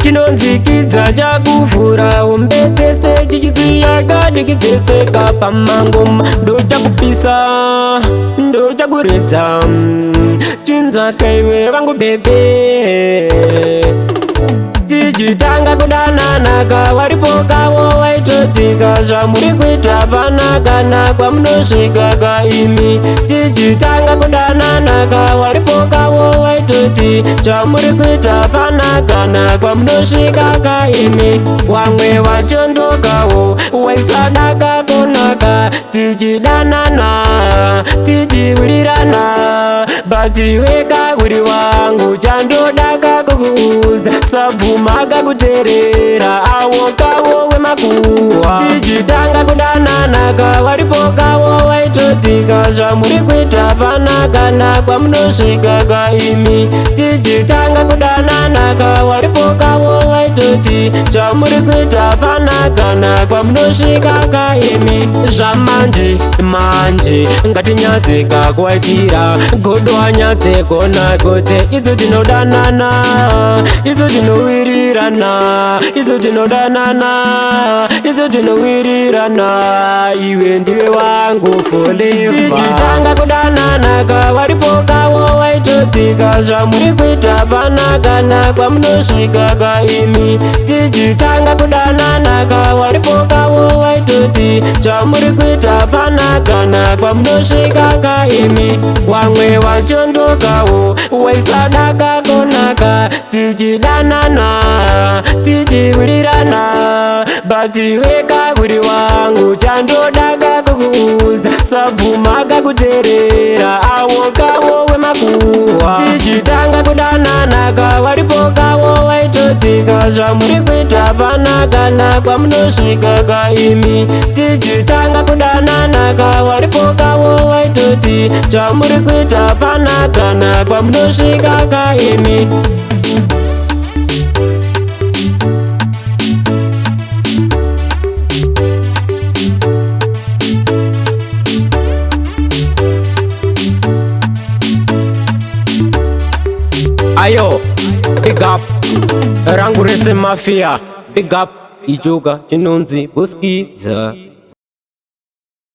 chinonzi KIDZA chakuvhura umbetsese chichidziya kadikitseseka pamangoma ndochakupisa ndochakuredza chinzvaka iwe vangu bebe tichitanga kudanana kawaripo kavo waitotika zvamuri kuita panakana kwamunosvika kaimi tichitanga kudanana kawaripo kavo waitoti zvamuri kuita panakana kwamunosvika kaimi wamwe wachondokawo waisadaka kunaka tichidanana tichiwirirana bati weka uri wangu chandodaka kukuudza sabvuma kakuteerera awo kawo wemakuhwa tichitanga kudanana kawaripo kawo waitotika zvamuri kuita panakana kwamunosvika kaimi tichitanga kudanana kawaripo kawo waitoti zvamuri kuita panakana kwamunosvika kaimi zvamanje manje ngatinyadzeka kuwaitira godo anyadze kona kote idzo tinodanana idzo tinowirirana idzo tinodanana idzo tinowirirana iwe ndiwe wangu forever tichitanga kudanana kawaripo kawo waitotika zvamuri kuita panakana kwamunosvika kaimi tichitanga kudanana kawaripo kawo waitoti zvamuri kuita panakana kwamunosvika kaimi wamwe wachondokawo waisadaka kunaka tichidanana tichiwirirana bati weka uri wangu chandodaka kukuudza sabvuma kakuteerera awo kawo wemakuhwa tichitanga kudanana kawaripo kawo waitotika zvamuri kuita panakana kwamunosvika kaimi tichitanga kudanana kawaripo kawo waitoti zvamuri kuita panakana kwamunosvika kaimi ayo big up rangu rese mafia big up ijoga chinonzi KIDZA.